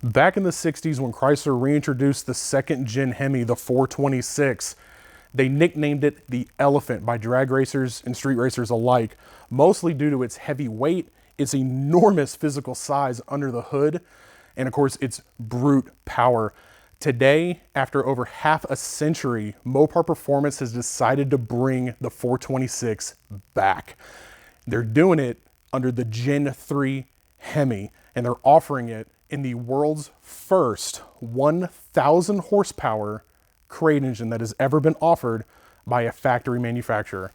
Back in the 60s, when Chrysler reintroduced the second gen Hemi, the 426, they nicknamed it the Hellephant by drag racers and street racers alike, mostly due to its heavy weight, its enormous physical size under the hood, and of course, its brute power. Today, after over half a century, Mopar Performance has decided to bring the 426 back. They're doing it under the Gen 3 Hemi, and they're offering it in the world's first 1,000 horsepower crate engine that has ever been offered by a factory manufacturer.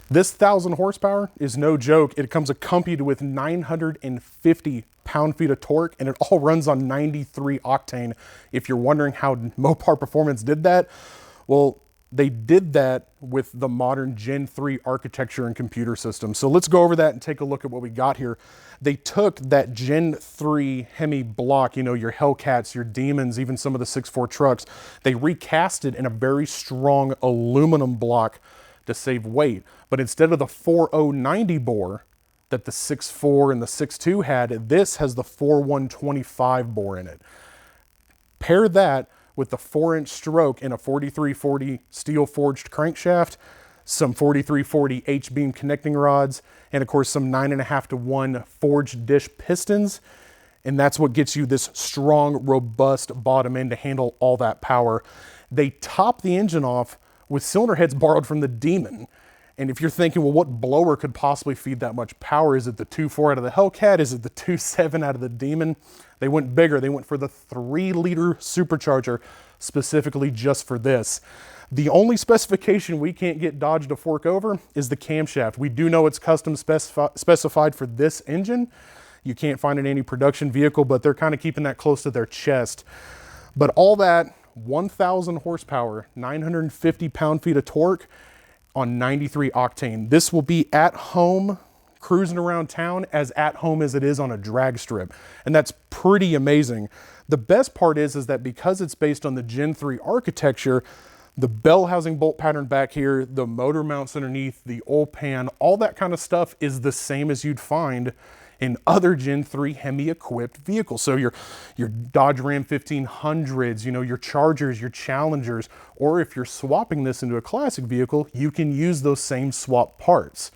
This 1,000 horsepower is no joke. It comes accompanied with 950 pound-feet of torque, and it all runs on 93 octane. If you're wondering how Mopar Performance did that, well, they did that with the modern Gen 3 architecture and computer system. So let's go over that and take a look at what we got here. They took that Gen 3 Hemi block, you know, your Hellcats, your Demons, even some of the 6.4 trucks. They recast it in a very strong aluminum block to save weight. But instead of the 4090 bore that the 6.4 and the 6.2 had, this has the 4125 bore in it. Pair that with the 4-inch stroke and a 4340 steel forged crankshaft, some 4340 H-beam connecting rods, and of course some 9.5-to-1 forged dish pistons. And that's what gets you this strong, robust bottom end to handle all that power. They top the engine off with cylinder heads borrowed from the Demon. And if you're thinking, well, what blower could possibly feed that much power? Is it the 2.4 out of the Hellcat? Is it the 2.7 out of the Demon? They went bigger. They went for the 3-liter supercharger specifically just for this. The only specification we can't get Dodge to fork over is the camshaft. We do know it's custom specified for this engine. You can't find it in any production vehicle, but they're kind of keeping that close to their chest. But all that 1,000 horsepower, 950 pound-feet of torque, on 93 octane. This will be at home, cruising around town, as at home as it is on a drag strip. And that's pretty amazing. The best part is that because it's based on the Gen 3 architecture, the bell housing bolt pattern back here, the motor mounts underneath, the oil pan, all that kind of stuff is the same as you'd find in other Gen 3 Hemi equipped vehicles. So your Dodge Ram 1500s, you know, your Chargers, your Challengers, or if you're swapping this into a classic vehicle, you can use those same swap parts.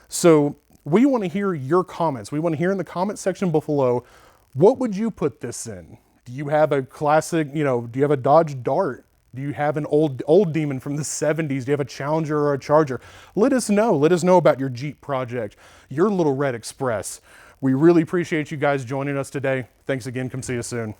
So we want to hear your comments. We want to hear in the comment section below, what would you put this in? Do you have a classic, you know, do you have a Dodge Dart? Do you have an old Demon from the 70s? Do you have a Challenger or a Charger? Let us know. Let us know about your Jeep project, your little Red Express. We really appreciate you guys joining us today. Thanks again. Come see us soon.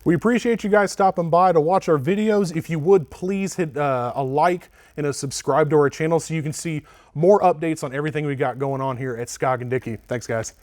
We appreciate you guys stopping by to watch our videos. If you would, please hit a like and a subscribe to our channel so you can see more updates on everything we got going on here at Scoggin-Dickey. Thanks, guys.